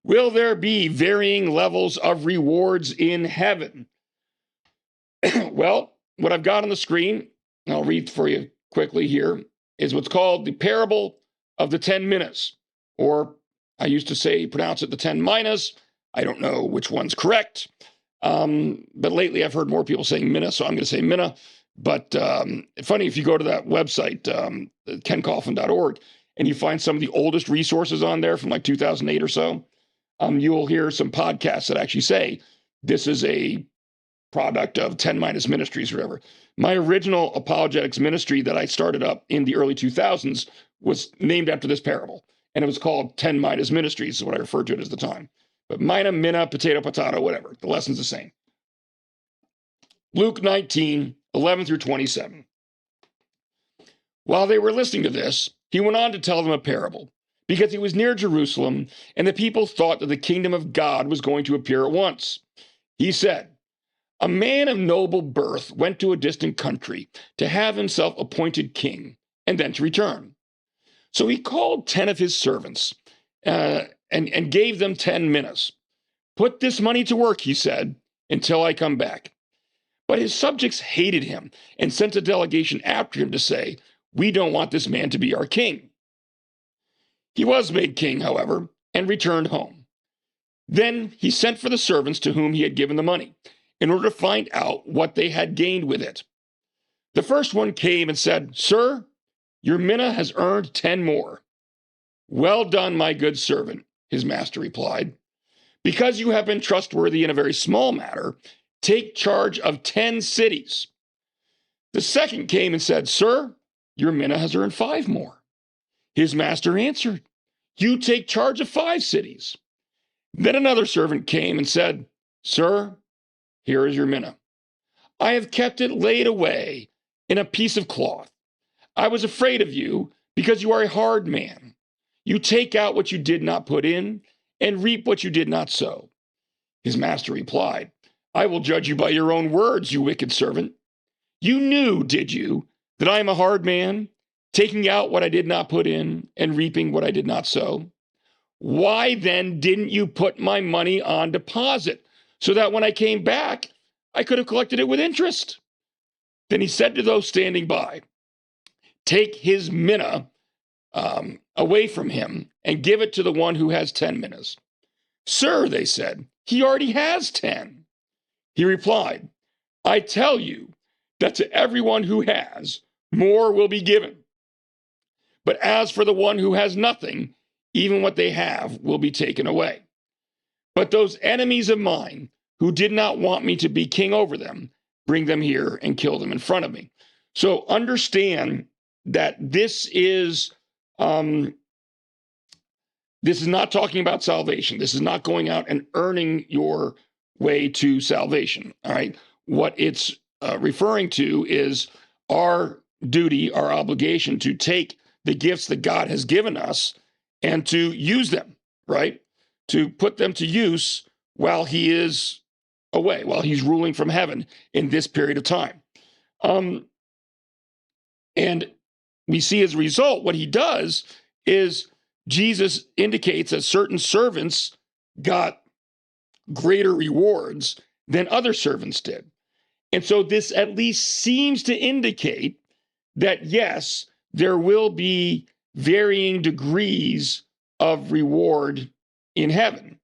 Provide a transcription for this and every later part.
Will there be varying levels of rewards in heaven? Well, what I've got on the screen, and I'll read for you quickly here, is what's called the parable of the 10 minas, or I used to say, pronounce it the 10 minas. I don't know which one's correct. But lately I've heard more people saying mina, so I'm going to say mina. But funny, if you go to that website, kencoughlin.org, and you find some of the oldest resources on there from like 2008 or so, you will hear some podcasts that actually say this is a product of 10 Minas Ministries or whatever. My original apologetics ministry that I started up in the early 2000s was named after this parable, and it was called 10 Minas Ministries, is what I referred to it as at the time. But mina, mina, potato, potato, whatever. The lesson's the same. Luke 19, 11 through 27. While they were listening to this, he went on to tell them a parable, because he was near Jerusalem, and the people thought that the kingdom of God was going to appear at once. He said, "A man of noble birth went to a distant country to have himself appointed king, and then to return. So he called 10 of his servants, and gave them 10 minas. 'Put this money to work,' he said, 'until I come back.' But his subjects hated him and sent a delegation after him to say, 'We don't want this man to be our king.' He was made king, however, and returned home. Then he sent for the servants to whom he had given the money, in order to find out what they had gained with it. The first one came and said, 'Sir, your mina has earned 10 more.' 'Well done, my good servant,' his master replied. 'Because you have been trustworthy in a very small matter, take charge of 10 cities.' The second came and said, 'Sir, your mina has earned 5 more.' His master answered, 'You take charge of 5 cities.' Then another servant came and said, 'Sir, here is your mina. I have kept it laid away in a piece of cloth. I was afraid of you, because you are a hard man. You take out what you did not put in, and reap what you did not sow.' His master replied, 'I will judge you by your own words, you wicked servant. You knew, did you, that I am a hard man, taking out what I did not put in, and reaping what I did not sow? Why then didn't you put my money on deposit, so that when I came back, I could have collected it with interest?' Then he said to those standing by, 'Take his mina away from him and give it to the one who has 10 minas.' 'Sir,' they said, 'he already has 10. He replied, 'I tell you that to everyone who has, more will be given. But as for the one who has nothing, even what they have will be taken away. But those enemies of mine who did not want me to be king over them, bring them here and kill them in front of me.'" So understand that this is not talking about salvation. This is not going out and earning your way to salvation. All right. What it's referring to is our duty, our obligation to take the gifts that God has given us and to use them, right? To put them to use while he is away, while he's ruling from heaven in this period of time. And we see as a result, what he does is Jesus indicates that certain servants got greater rewards than other servants did. And so this at least seems to indicate that, yes, there will be varying degrees of reward in heaven.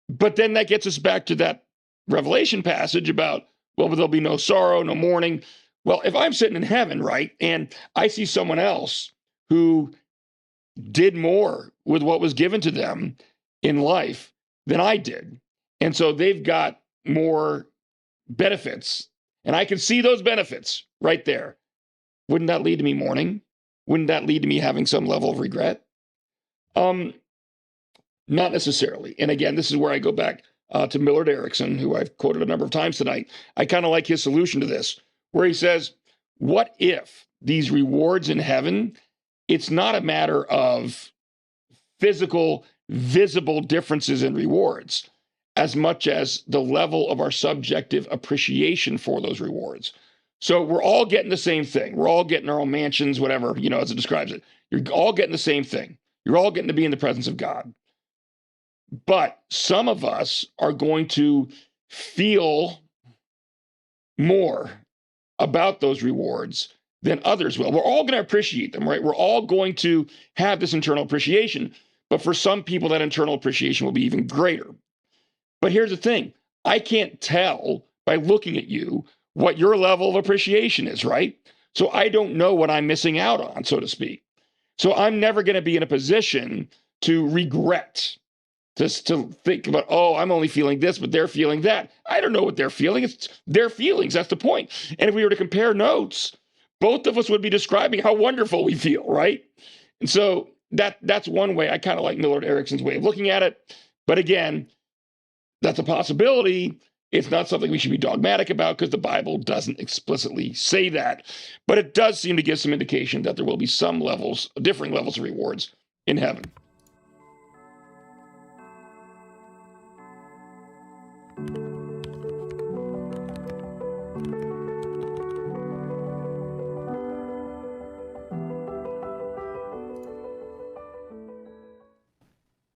But then that gets us back to that Revelation passage about, well, there'll be no sorrow, no mourning. Well, if I'm sitting in heaven, right, and I see someone else who did more with what was given to them in life than I did, and so they've got more benefits, and I can see those benefits right there, wouldn't that lead to me mourning? Wouldn't that lead to me having some level of regret? Not necessarily. And again, this is where I go back to Millard Erickson, who I've quoted a number of times tonight. I kind of like his solution to this, where he says, what if these rewards in heaven, it's not a matter of physical, visible differences in rewards, as much as the level of our subjective appreciation for those rewards. So we're all getting the same thing. We're all getting our own mansions, whatever, as it describes it. You're all getting the same thing. You're all getting to be in the presence of God. But some of us are going to feel more about those rewards than others will. We're all going to appreciate them, right? We're all going to have this internal appreciation. But for some people, that internal appreciation will be even greater. But here's the thing. I can't tell by looking at you what your level of appreciation is, right? So I don't know what I'm missing out on, so to speak. So I'm never going to be in a position to regret, just to think about, oh, I'm only feeling this, but they're feeling that. I don't know what they're feeling. It's their feelings. That's the point. And if we were to compare notes, both of us would be describing how wonderful we feel, right? And so that's one way. I kind of like Millard Erickson's way of looking at it. But again, that's a possibility. It's not something we should be dogmatic about because the Bible doesn't explicitly say that. But it does seem to give some indication that there will be some levels, differing levels of rewards in heaven.